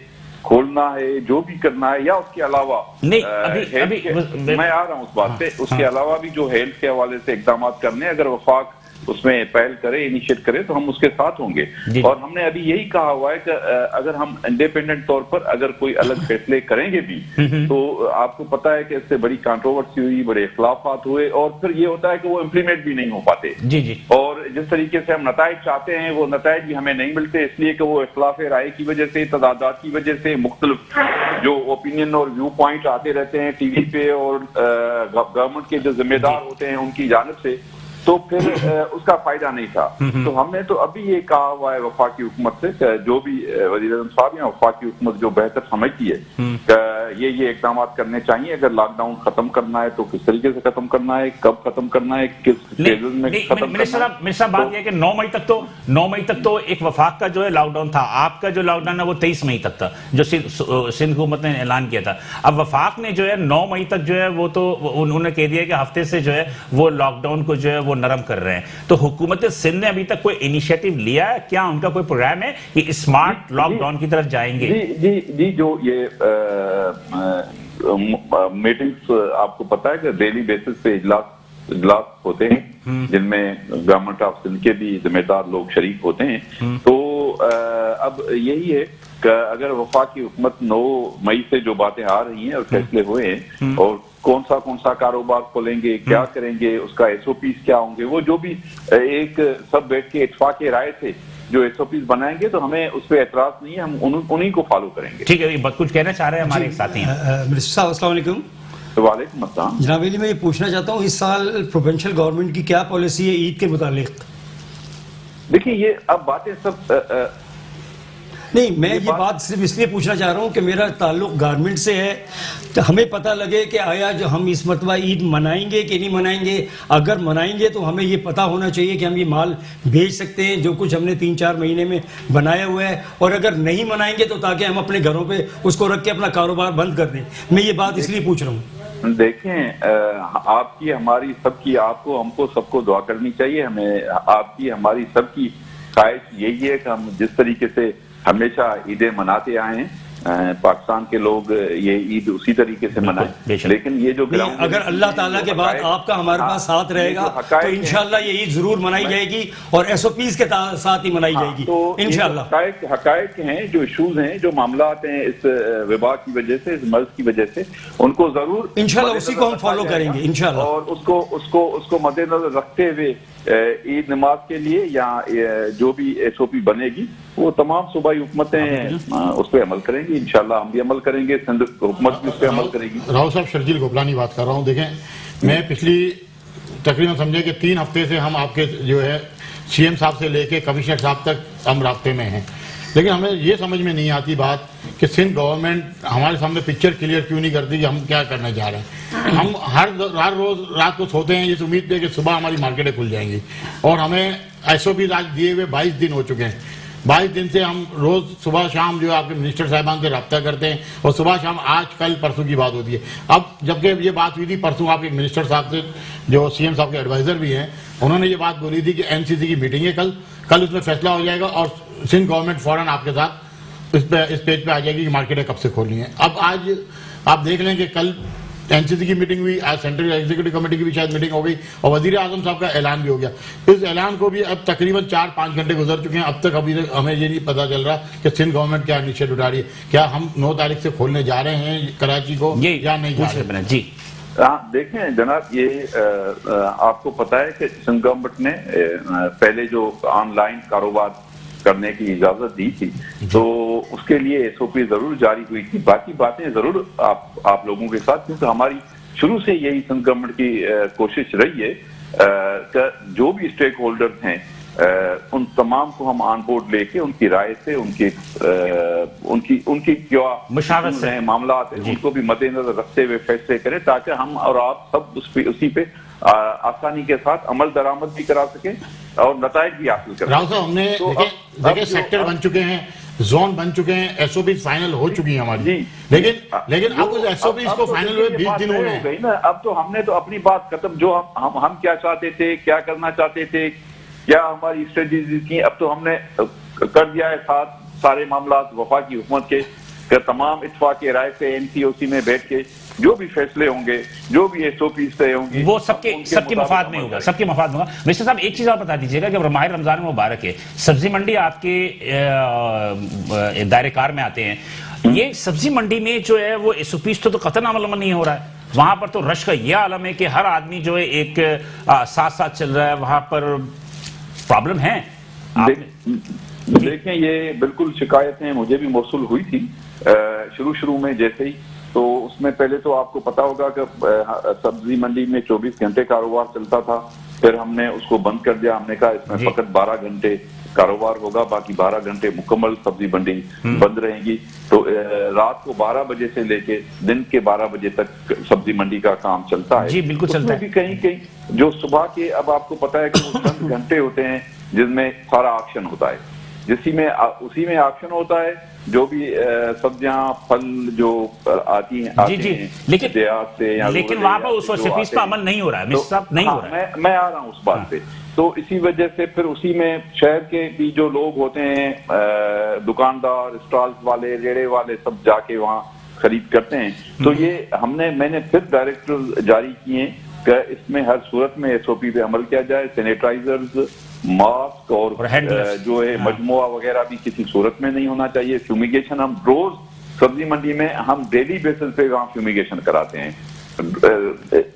खोलना है, जो भी करना है, या उसके अलावा नहीं, अभी मैं आ रहा हूँ उस बात पे, उसके अलावा भी जो हेल्थ के हवाले से इक़दाम करने, अगर वफाक उसमें पहल करे, इनिशिएट करे, तो हम उसके साथ होंगे। और हमने अभी यही कहा हुआ है कि अगर हम इंडिपेंडेंट तौर पर अगर कोई अलग फैसले करेंगे भी, तो आपको पता है कि इससे बड़ी कंट्रोवर्सी हुई, बड़े इख्लाफात हुए, और फिर ये होता है कि वो इम्प्लीमेंट भी नहीं हो पाते। जी जी। और जिस तरीके से हम नताइज चाहते हैं वो नताइज भी हमें नहीं मिलते, इसलिए कि वो इख्लाफ राय की वजह से, तदादात की वजह से, मुख्तलिफ जो ओपिनियन और व्यू पॉइंट आते रहते हैं टीवी पे, और गवर्नमेंट के जो जिम्मेदार होते हैं उनकी जानिब से, तो फिर उसका फायदा नहीं था। तो हमने तो अभी ये कहा हुआ है वफाकी हुकूमत से, जो भी वज़ीर आज़म साहब या वफाकी हुकूमत जो बेहतर समझती है, ये इक़दाम करने चाहिए। अगर लॉकडाउन खत्म करना है तो किस तरीके से खत्म करना है, कब खत्म करना है, किस फेजेस में खत्म करना है। मेरे साथ बात यह है कि 9 मई तक तो एक वफाक का जो है लॉकडाउन था, आपका जो लॉकडाउन है वो 23 मई तक था, जो सिंध हुकूमत ने ऐलान किया था। अब वफाक ने जो है 9 मई तक जो है वो तो उन्होंने कह दिया कि हफ्ते से जो है वो लॉकडाउन को जो है वो नरम कर रहे हैं। तो हुकूमत सिंध ने अभी तक कोई इनिशिएटिव लिया है? क्या उनका कोई प्रोग्राम है कि स्मार्ट लॉकडाउन की तरफ जाएंगे? जी, जो ये मीटिंग्स आपको पता है कि डेली बेसिस पे इजलास इजलास होते हैं जिनमें गवर्नमेंट ऑफ सिंध के भी जिम्मेदार लोग शरीक होते हैं। तो अब यही है कि अगर वफाकी हुकूमत 9 मई से जो बातें आ रही हैं और फैसले हुए हैं और कौन सा कारोबार खोलेंगे, क्या करेंगे, उसका SOPs क्या होंगे, वो जो भी एक सब बैठ के इत्तेफाक राय से जो SOPs बनाएंगे तो हमें उस पर एतराज नहीं है, हम उन्हीं को फॉलो करेंगे। ठीक है, बहुत कुछ कहना चाह रहे हैं हमारे एक साथी हैं। मिनिस्टर साहब अस्सलाम वालेकुम। वालेकुम अस्सलाम। जनाब अली, मैं ये पूछना चाहता हूँ इस साल प्रोविंशियल गवर्नमेंट की क्या पॉलिसी है ईद के मुतालिक? देखिए ये अब बातें सब नहीं, मैं ये बात सिर्फ इसलिए पूछना चाह रहा हूँ कि मेरा ताल्लुक गारमेंट से है, तो हमें पता लगे कि आया जो हम इस मरतबा ईद मनाएंगे कि नहीं मनाएंगे। अगर मनाएंगे तो हमें ये पता होना चाहिए कि हम ये माल भेज सकते हैं जो कुछ हमने 3-4 महीने में बनाया हुआ है, और अगर नहीं मनाएंगे तो ताकि हम अपने घरों पे उसको रख के अपना कारोबार बंद कर दें। मैं ये बात इसलिए पूछ रहा हूँ। देखें, आपकी हमारी सबकी, आपको हमको सबको दुआ करनी चाहिए। हमें आपकी हमारी सबकी ख्वाहिश यही है कि हम जिस तरीके से हमेशा ईदें मनाते आए हैं, पाकिस्तान के लोग ये ईद उसी तरीके से मनाएं। लेकिन ये जो अगर अल्लाह ताला के बाद आपका हमारे पास साथ रहेगा तो इंशाल्लाह ये ईद जरूर मनाई जाएगी और SOPs के साथ ही मनाई जाएगी तो इंशाल्लाह। हकायक हैं, जो इशूज हैं, जो मामलात हैं इस वबा की वजह से, इस मर्ज की वजह से, उनको जरूर इंशाल्लाह उसी को हम फॉलो करेंगे इंशाल्लाह। और उसको मद्देनजर रखते हुए ईद नमाज के लिए या जो भी SOP बनेगी वो तमाम सूबाई हुकूमतें उस पर अमल करेंगी। इंशाल्लाह हम भी अमल करेंगे, सिंध हुकूमत भी उस पर अमल करेगी। राव साहब, शर्जील गोपलानी बात कर रहा हूँ। देखें, मैं पिछली तकरीबन समझे कि 3 हफ्ते से हम आपके जो है CM साहब से लेके कमिश्नर साहब तक हम रास्ते में हैं, लेकिन हमें ये समझ में नहीं आती बात कि सिंध गवर्नमेंट हमारे सामने पिक्चर क्लियर क्यों नहीं करती कि हम क्या करने जा रहे हैं। हम हर रोज रात को सोते हैं इस उम्मीद पे कि सुबह हमारी मार्केटें खुल जाएंगी, और हमें SOP आज दिए हुए 22 दिन हो चुके हैं। 22 दिन से हम रोज सुबह शाम जो आपके मिनिस्टर साहिबान से रब्ता करते हैं और सुबह शाम आज कल परसों की बात होती है। अब जबकि ये बात हुई थी परसों आपके मिनिस्टर साहब से जो CM साहब के एडवाइजर भी हैं, उन्होंने ये बात बोली थी कि NCC की मीटिंग है कल उसमें फैसला हो जाएगा और सिंध गवर्नमेंट फौरन आपके साथ इस पेज पे आ जाएगी कि मार्केटें कब से खोलनी है। अब आज आप देख लें कि कल NCC की मीटिंग हुई, आज सेंट्रल एग्जीक्यूटिव कमेटी की भी शायद मीटिंग हो गई और वजीर आजम साहब का ऐलान भी हो गया। इस ऐलान को भी अब तकरीबन 4-5 घंटे गुजर चुके हैं, अब तक अभी तक हमें ये नहीं पता चल रहा कि सिंध गवर्नमेंट क्या इनिशिएटिव उठा रही है। क्या हम 9 तारीख से खोलने जा रहे हैं कराची को या नहीं जा रहे हैं? जी हाँ, देखें जनाब, ये आपको पता है कि सिंध गवर्नमेंट ने पहले जो ऑनलाइन कारोबार करने की इजाजत दी थी तो उसके लिए SOP जरूर जारी हुई थी। बाकी बातें जरूर आप लोगों के साथ, क्योंकि हमारी शुरू से यही सिंध गवर्नमेंट की कोशिश रही है कि जो भी स्टेक होल्डर्स हैं उन तमाम को हम ऑन बोर्ड लेके उनकी राय से, उनकी क्या मुशावरत से मामला है उनको भी मद्देनजर रखते हुए फैसले करें, ताकि हम और आप सब उसी पे आसानी के साथ अमल दरामद भी करा सके और नताइज भी हासिल करें। राव साहब, हमने देखिए सेक्टर बन चुके हैं, जोन बन चुके हैं, SOP फाइनल हो चुकी है हमारी, लेकिन अब उस SOP को फाइनल हुए 20 दिन हो गए ना। अब तो हमने तो अपनी बात खत्म, जो हम क्या चाहते थे, क्या करना चाहते थे, क्या हमारी स्ट्रेटजी थी, अब तो हमने कर दिया है। सारे मामला वफाकी हुकूमत के तमाम इत्तेफाक राय से NCOC में बैठ के जो भी फैसले होंगे, जो भी SOPs तय होंगी, वो सबके मफाद में होगा, सबके मफाद में होगा। मिस्टर साहब, एक चीज और बता दीजिएगा कि माह रमजान मुबारक है, सब्जी मंडी आपके दायरेकार में आते हैं, ये सब्जी मंडी में जो है वो SOPs तो कतई अमल में नहीं हो रहा है। वहां पर तो रश का यह आलम है कि हर आदमी जो है एक साथ साथ चल रहा है, वहां पर प्रॉब्लम है। देखें, ये बिल्कुल शिकायतें मुझे भी मौसूल हुई थी शुरू में जैसे ही, तो उसमें पहले तो आपको पता होगा कि सब्जी मंडी में 24 घंटे कारोबार चलता था, फिर हमने उसको बंद कर दिया। हमने कहा इसमें फकत 12 घंटे कारोबार होगा, बाकी 12 घंटे मुकम्मल सब्जी मंडी बंद रहेगी। तो रात को 12 बजे से लेके दिन के 12 बजे तक सब्जी मंडी का काम चलता है। जी बिल्कुल चलता है। भी कहीं जो सुबह के, अब आपको पता है कि वो चंद घंटे होते हैं जिसमें सारा ऑक्शन होता है, उसी में ऑक्शन होता है, जो भी सब्जियां फल जो आती हैं जी, लेकिन वहां पर उस SOPs पर अमल नहीं हो रहा है मिस्टर साहब, नहीं हो रहा है। मैं आ रहा हूं उस बात पे। तो इसी वजह से फिर उसी में शहर के भी जो लोग होते हैं, दुकानदार, स्टॉल्स वाले, रेड़े वाले, सब जाके वहाँ खरीद करते हैं। तो ये मैंने फिर डायरेक्टर जारी किए कि इसमें हर सूरत में SOP पे अमल किया जाए। सैनिटाइजर्स, मास्क और हैंड ग्लव्स, जो है मजमुआ वगैरह भी किसी सूरत में नहीं होना चाहिए। फ्यूमिगेशन हम रोज सब्जी मंडी में हम डेली बेसिस पे वहाँ फ्यूमिगेशन कराते हैं,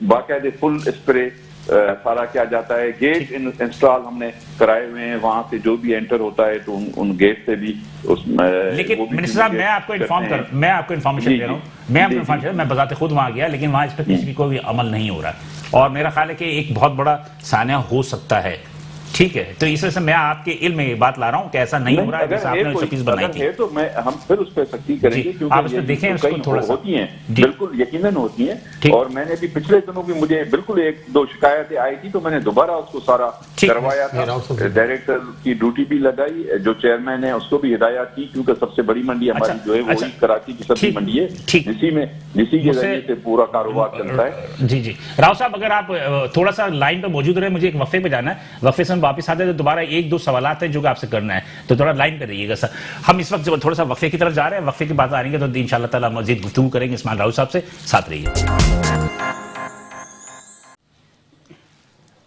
बाकायदे फुल स्प्रे सारा किया जाता है। गेट इंस्टॉल हमने कराए हुए हैं, वहां से जो भी एंटर होता है तो उन गेट से भी उसमें। लेकिन मिनिस्टर साहब, मैं आपको इन्फॉर्मेशन दे रहा हूँ, मैं बजाते खुद वहां गया, लेकिन वहां इस पर किसी कोई अमल नहीं हो रहा, और मेरा ख्याल है कि एक बहुत बड़ा सान्या हो सकता है। ठीक है, तो इस वजह से मैं आपके इल्म में ये बात ला रहा हूँ कि ऐसा नहीं हो रहा है जैसे आपने SOPs बनाई थी। है तो हम फिर उस पर सख्ती करेंगे, क्योंकि आप इसमें देखें उसको थोड़ा सा होती हैं, बिल्कुल यकीनन होती हैं। और मैंने भी पिछले दिनों भी मुझे बिल्कुल 1-2 शिकायतें आई थी, तो मैंने दोबारा उसको सारा करवाया था। डायरेक्टर की ड्यूटी भी लगाई, जो चेयरमैन है उसको भी हिदायत की, क्योंकि सबसे बड़ी मंडी हमारी जो है वही कराची की सब्जी मंडी है, इसी के जरिए से पूरा कारोबार चलता है। जी जी, राव साहब, अगर आप थोड़ा सा लाइन पर मौजूद रहे, मुझे एक वक्फे पे जाना है, वक्फे से वापस आते हैं तो दोबारा 1-2 सवालात हैं जो आपसे करना है, तो थोड़ा लाइन पे रहिएगा सर। हम इस वक्त थोड़ा सा वक्फे की तरफ जा रहे हैं, वक्फे की बात आ रही है तो इंशाअल्लाह ताला मजीद गुफ्तगू करेंगे इस्माइल राउत साहब से, साथ रहिए।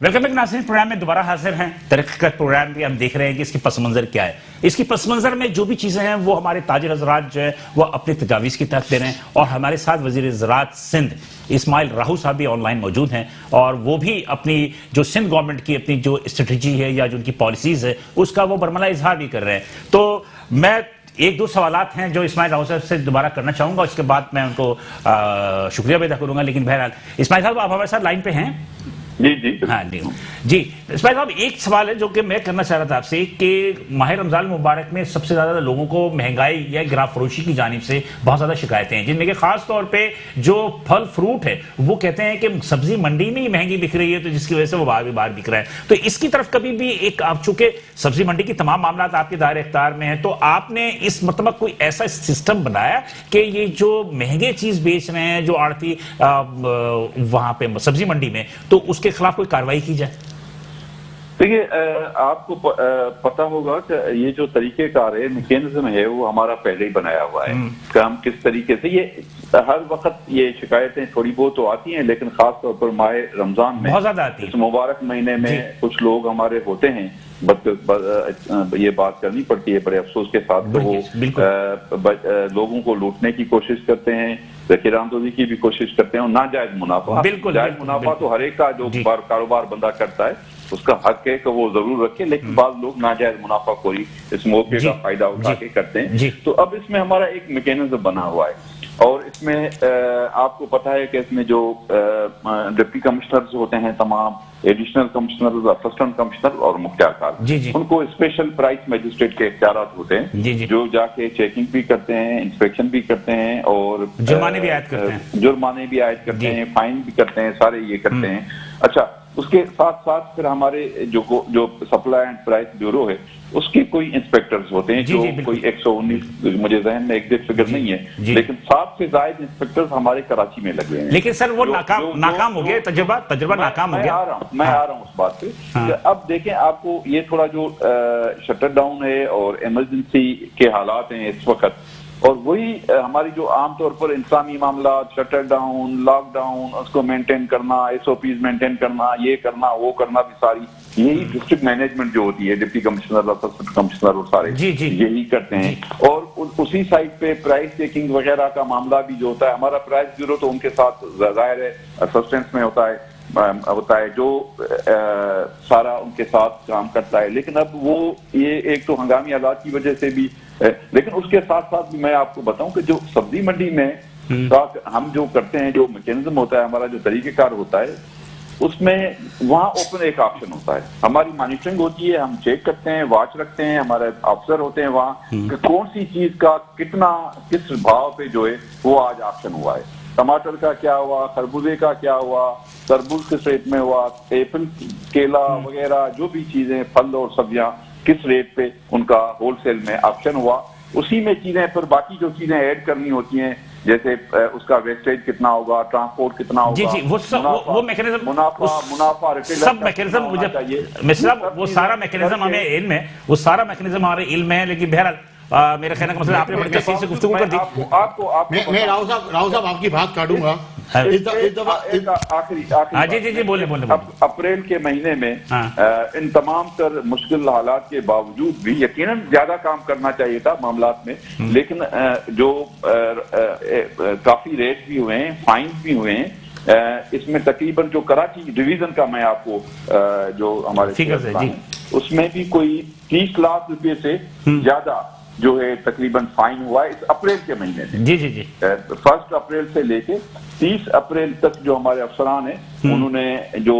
वेलकम बैक नाज़रीन, प्रोग्राम में दोबारा हाजिर हैं। तरक्कीकत प्रोग्राम भी हम देख रहे हैं कि इसकी पस मंजर क्या है। इसकी पस मंजर में जो भी चीज़ें हैं वो हमारे ताजिर हज़रात जो है वो अपनी तजावीज़ की तरफ दे रहे हैं, और हमारे साथ वज़ीर ज़राअत सिंध इस्माइल राहू साहब भी ऑनलाइन मौजूद हैं, और वो भी अपनी जो सिंध गवर्नमेंट की अपनी जो स्ट्रेटजी है या जो उनकी पॉलिसीज़ है उसका वो बरमला इजहार भी कर रहे हैं। तो मैं 1-2 सवालात हैं जो इस्माइल राहू साहब से दोबारा करना चाहूँगा, उसके बाद मैं उनको शुक्रिया भी अदा करूँगा। लेकिन बहरहाल इस्माइल साहब, आप हमारे साथ लाइन पर हैं? जी हाँ जी इस्माइल साहब, एक सवाल है जो कि मैं करना चाह रहा था आपसे कि माह रमजान मुबारक में सबसे ज्यादा लोगों को महंगाई या गिरा फरोशी की जानिब से बहुत ज्यादा शिकायतें हैं, जिनमें कि खास तौर पे जो फल फ्रूट है वो कहते हैं कि सब्जी मंडी में ही महंगी बिक रही है, तो जिसकी वजह से वो बाहर बिक रहा है। तो इसकी तरफ कभी भी एक, आप चूंकि सब्जी मंडी की तमाम मामला आपके दायरे इख्तियार में है, तो आपने इस मतलब कोई ऐसा सिस्टम बनाया कि ये जो महंगे चीज बेच रहे हैं जो आड़ती वहां पे सब्जी मंडी में, तो उसके खिलाफ कोई कार्रवाई की जाए? देखिए, आपको पता होगा कि ये जो तरीकेकार है, मैकेनिज्म है, वो हमारा पहले ही बनाया हुआ है कि हम किस तरीके से, ये हर वक्त ये शिकायतें थोड़ी बहुत तो आती हैं, लेकिन खास तौर पर माह रमजान में बहुत ज्यादा आती है। इस मुबारक महीने में कुछ लोग हमारे होते हैं, ये बात करनी पड़ती है बड़े अफसोस के साथ, तो वो लोगों को लूटने की कोशिश करते हैं, ज़ख़ीरांदोज़ी की भी कोशिश करते हैं, और नाजायज मुनाफा, जायज मुनाफा तो हर एक का जो कारोबार बंदा करता है उसका हक है कि वो जरूर रखे, लेकिन बाद लोग नाजायज मुनाफाखोरी इस मौके का फायदा उठा के करते हैं। तो अब इसमें हमारा एक मैकेनिज्म बना हुआ है, और इसमें आपको पता है कि इसमें जो डिप्टी कमिश्नर्स होते हैं, तमाम एडिशनल कमिश्नर, असिस्टेंट कमिश्नर और मुख्तियार, उनको स्पेशल प्राइस मजिस्ट्रेट के इख्तियारात होते हैं, जो जाके चेकिंग भी करते हैं, इंस्पेक्शन भी करते हैं, और जुर्माने भी आयद करते हैं, फाइन भी करते हैं, सारे ये करते हैं। अच्छा, उसके साथ साथ फिर हमारे जो सप्लाई एंड प्राइस ब्यूरो है, उसके कोई इंस्पेक्टर्स होते हैं, जो कोई 119, मुझे जहन में एग्जैक्ट फिगर नहीं है, लेकिन 7 से ज्यादा इंस्पेक्टर्स हमारे कराची में लगे हैं। लेकिन सर वो नाकाम हो गया, तजुर्बा नाकाम हो गया। मैं आ रहा हूँ उस बात पे। अब देखें, आपको ये थोड़ा जो शटर डाउन है और इमरजेंसी के हालात हैं इस वक्त, और वही हमारी जो आमतौर पर इंसानी मामला, शटर डाउन, लॉकडाउन, उसको मेंटेन करना, SOPs मेंटेन करना, ये करना वो करना, भी सारी यही डिस्ट्रिक्ट मैनेजमेंट जो होती है, डिप्टी कमिश्नर, असिस्टेंट कमिश्नर और सारे यही करते हैं। और उसी साइड पे प्राइस चेकिंग वगैरह का मामला भी जो होता है, हमारा प्राइस ब्यूरो तो उनके साथ जाहिर है असिस्टेंस में होता है जो सारा उनके साथ काम करता है। लेकिन अब वो ये एक तो हंगामी हालात की वजह से भी, लेकिन उसके साथ साथ भी मैं आपको बताऊं कि जो सब्जी मंडी में हम जो करते हैं, जो मैकेनिज्म होता है, हमारा जो तरीकेकार होता है, उसमें वहाँ ओपन एक ऑप्शन होता है, हमारी मॉनिटरिंग होती है, हम चेक करते हैं, वॉच रखते हैं, हमारे अफसर होते हैं वहाँ कि कौन सी चीज का कितना किस भाव पे जो है वो आज ऑप्शन हुआ है। टमाटर का क्या हुआ, खरबूजे का क्या हुआ, तरबूज किस रेट में हुआ, एप्पल, केला वगैरह जो भी चीजें, फल और सब्जियां किस रेट पे उनका होलसेल में ऑप्शन हुआ। उसी में चीजें फिर बाकी जो चीजें ऐड करनी होती हैं, जैसे उसका वेस्टेज कितना होगा, ट्रांसपोर्ट कितना होगा, वो मैकेनिज्म, मुनाफा सब मैकेनिज्म वो सारा मैकेनिज्म हमें इल्म है, वो सारा मैकेनिज्म हमारे इल्म में है। लेकिन बहरहाल मेरा कहने का मतलब आपने बड़ी तफसील से गुफ्तगू कर दी। मैं राव साहब आपकी बात काटूंगा, इस दफा एक आखिरी हाँ जी जी जी बोले बोले अप्रैल के महीने में हाँ। इन तमाम तर मुश्किल हालात के बावजूद भी यकीनन ज्यादा काम करना चाहिए था मामलात में, लेकिन जो काफी रेट भी हुए हैं, फाइन भी हुए हैं। इसमें तकरीबन जो कराची डिवीजन का मैं आपको जो हमारे फिगर्स है जी, उसमें भी कोई 30 लाख रुपए से ज्यादा जो है तकरीबन फाइन हुआ है इस अप्रैल के महीने में। जी जी जी 1 अप्रैल से लेके 30 अप्रैल तक जो हमारे अफसरान हैं उन्होंने जो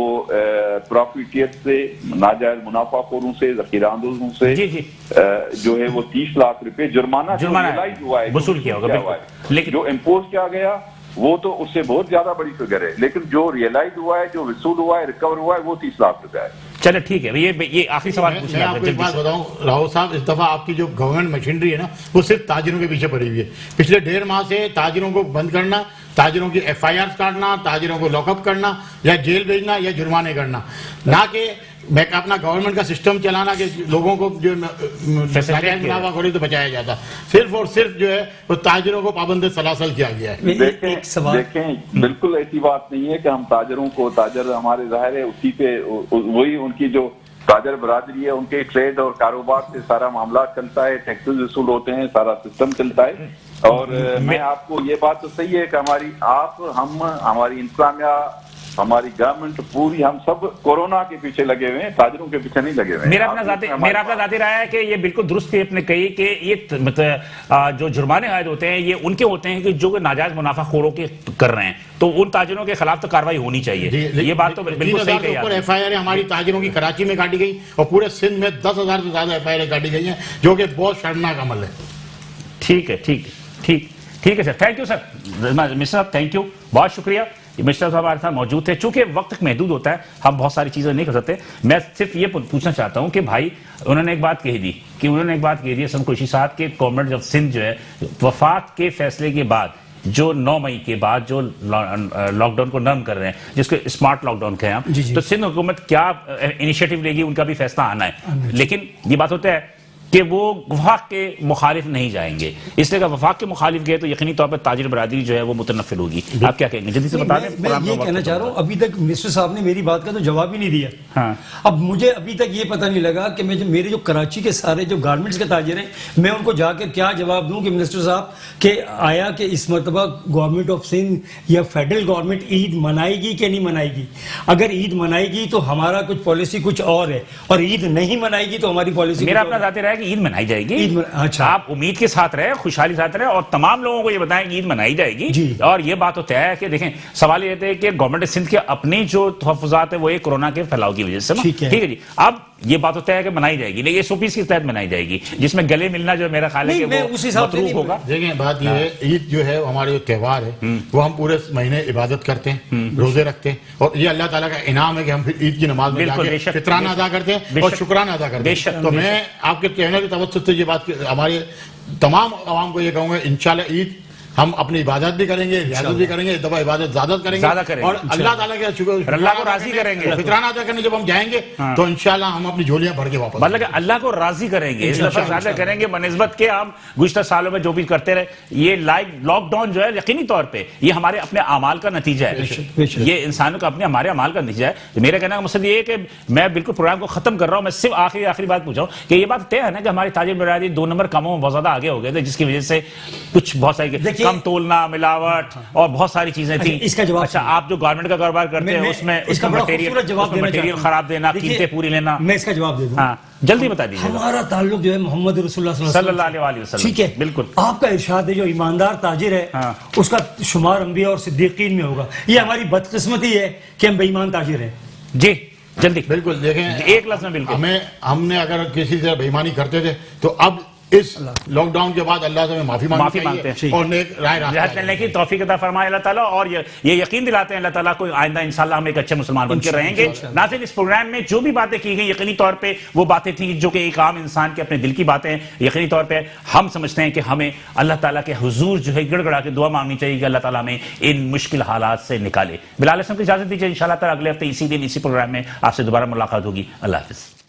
प्रॉफिटियर्स से, नाजायज मुनाफाखोरों से, जखीरांदोजों से जी जी जो है वो 30 लाख रुपए जुर्माना रियलाइज हुआ है, वसूल किया होगा बिल्कुल। लेकिन जो इम्पोज किया गया वो तो उससे बहुत ज्यादा बड़ी फिगर है, लेकिन जो रियलाइज हुआ है, जो वसूल हुआ है, रिकवर हुआ है, वो 30 लाख रुपए है। चलो ठीक है, ये आखिरी सवाल पूछना मैं आपको एक बात बताऊं राहुल साहब, इस दफा आपकी जो गवर्नमेंट मशीनरी है ना वो सिर्फ ताजिरों के पीछे पड़ी हुई है। पिछले 1.5 माह से ताजिरों को बंद करना, ताजिरों की FIR काटना, ताजिरों को लॉकअप करना या जेल भेजना या जुर्माने करना, ना कि मैं अपना गवर्नमेंट का सिस्टम चलाना कि लोगों को जो मुनाफाखोरी तो बचाया जाता, सिर्फ और सिर्फ जो है वो ताजिरों को पाबंद सलासल किया गया है। देखें बिल्कुल ऐसी बात नहीं है कि हम ताजरों को, ताजर हमारे जाहिर है उसी पे वही उनकी जो ताजर बरादरी है उनके ट्रेड और कारोबार से सारा मामला चलता है, टैक्सेस वसूल होते हैं, सारा सिस्टम चलता है। और मैं आपको ये बात तो सही है कि हमारी इंतजामिया, हमारी गवर्नमेंट पूरी, हम सब कोरोना के पीछे लगे हुए हैं, ताजरों के पीछे नहीं लगे हुए हैं। मेरा अपना जाती राय है कि ये बिल्कुल दुरुस्त आपने कही कि ये मतलब जो जुर्माने आयद होते हैं ये उनके होते हैं कि जो नाजायज मुनाफाखोरों के कर रहे हैं, तो उन ताजिरों के खिलाफ तो कार्रवाई होनी चाहिए। ये बात तो बिल्कुल सही कही आपने। FIR हमारी ताजिरों की कराची में काटी गई और पूरे सिंध में 10,000 से ज्यादा FIR काटी गई है, जो कि बहुत शर्मनाक अमल है। ठीक है, ठीक है sir, thank you sir, mister साहब थैंक यू, बहुत शुक्रिया। मिस्टर साहब हमारे साथ मौजूद थे। चूंकि वक्त महदूद होता है, हम बहुत सारी चीजें नहीं कर सकते। मैं सिर्फ ये पूछना चाहता हूं कि भाई उन्होंने एक बात कही थी असम कुरैशी साहब के गवर्नमेंट ऑफ सिंध जो है वफाक के फैसले के बाद जो 9 मई के बाद जो लॉकडाउन को नरम कर रहे हैं, जिसको स्मार्ट लॉकडाउन कहें आप, तो सिंध हुकूमत क्या इनिशिएटिव लेगी, उनका भी फैसला आना है। लेकिन ये बात होता है कि वो वफाक के मुखालिफ नहीं जाएंगे, इसलिए अगर वफाक के मुखालिफ गए तो यकीनी तौर पर ताजिर बरादरी जो है वो मुतनफिर होगी। आप क्या कहेंगे, जल्दी से बता दें। मैं ये कहना चाह रहा हूँ, अभी तक मिनिस्टर साहब ने मेरी बात का तो जवाब ही नहीं दिया। हाँ। अब मुझे अभी तक ये पता नहीं लगा कि मेरे जो कराची के सारे जो गारमेंट्स के ताजिर हैं, मैं उनको जाकर क्या जवाब दूं कि मिनिस्टर साहब के आया कि इस मरतबा गवर्नमेंट ऑफ सिंध या फेडरल गवर्नमेंट ईद मनाएगी कि नहीं मनाएगी। अगर ईद मनाएगी तो हमारा कुछ पॉलिसी कुछ और है, और ईद नहीं मनाएगी तो हमारी पॉलिसी। मेरा अपना जाते रहा कि ईद मनाई जाएगी। अच्छा, आप उम्मीद के साथ रहे, खुशहाली साथ रहे और तमाम लोगों को ये बताएं कि ईद मनाई जाएगी। और ये बात तो तय है कि देखें, सवाल ये है कि गवर्नमेंट सिंध के अपनी जो तहफ़्फ़ुज़ात है वो एक कोरोना के फैलाव की वजह से, ठीक है जी। अब ये बात होता है कि मनाई जाएगी, लेकिन SOPs के तहत मनाई जाएगी, जिसमें गले मिलना जो मेरा ख्याल है कि वो उस हिसाब से होगा। देखिए बात ये है, ईद जो है हमारे जो त्यौहार है वो हम पूरे महीने इबादत करते हैं, रोजे रखते हैं, और ये अल्लाह ताला का इनाम है कि हम फिर ईद की नमाज में जाके फितराना अदा करते हैं और शुक्राना अदा करते हैं। तो मैं आपके चैनल की तवज्जुह से ये बात हमारे तमाम आवाम को ये कहूँगा, इंशाल्लाह ईद हम अपनी इबादत भी करेंगे, रियाजत भी करेंगे, दफा इबादत ज्यादा करेंगे और अल्लाह ताला के शुक्र, अल्लाह को राजी करेंगे, फितराना अदा करने जब हम जाएंगे तो इंशाल्लाह हम अपनी झोलियां भर के वापस, मतलब अल्लाह को राजी करेंगे, इस दफा ज्यादा करेंगे बनिस्बत के हम गुज़िश्ता सालों में जो भी करते रहे। ये लॉकडाउन जो है यकीनी तौर पे ये हमारे अपने अमाल का नतीजा है, ये इंसानों का हमारे अमाल का नतीजा है। मेरा कहना का मकसद ये है कि मैं बिल्कुल प्रोग्राम को खत्म कर रहा हूँ, मैं सिर्फ आखिरी बात पूछा हूँ कि ये बात तय है ना कि हमारी ताजिर बरादरी 2 नंबर कामों में बहुत ज्यादा आगे हो गए थे, जिसकी वजह से कुछ बहुत सारी कम तोलना, मिलावट और बहुत सारी चीजें थी। इसका जवाब, अच्छा, आप जो गारमेंट का कारोबार करते हैं उसमें उसका मटेरियल खराब देना, कीमतें पूरी लेना, मैं इसका जवाब दे दूं। हाँ, जल्दी बता दीजिए। हमारा ताल्लुक जो है मोहम्मद रसूलुल्लाह सल्लल्लाहु अलैहि वसल्लम, ठीक है, बिल्कुल आपका इरशाद है जो ईमानदार ताजिर है उसका शुमार अंबिया और सिद्दीकीन में होगा। ये हमारी बदकिस्मती है कि हम बेईमान ताजिर हैं। जी जल्दी, बिल्कुल देखें, एक लफ्ज़ में बिल्कुल हमने अगर किसी तरह बेईमानी करते थे तो अब इस लॉकडाउन के बाद अल्लाह से हमें माफी मांगते हैं और नेक राह चलने की तौफीक अता फरमाए अल्लाह ताला, और ये यकीन दिलाते हैं अल्लाह ताला को आइंदा इंशाअल्लाह हम एक अच्छे मुसलमान बनकर रहेंगे। नाज़रीन, इस प्रोग्राम में जो भी बातें की गई यकीनी तौर पे वो बातें थी जो कि एक आम इंसान के अपने दिल की बातें हैं। यकीनी तौर पे हम समझते हैं कि हमें अल्लाह ताला के हुजूर जो है गिड़गड़ा के दुआ मांगनी चाहिए कि अल्लाह ताला हमें इन मुश्किल हालात से निकाले। बिलाल असम की इजाजत दीजिए, इंशाअल्लाह ताला अगले हफ्ते इसी दिन इसी प्रोग्राम में आपसे दोबारा मुलाकात होगी। अल्लाह हाफिज़।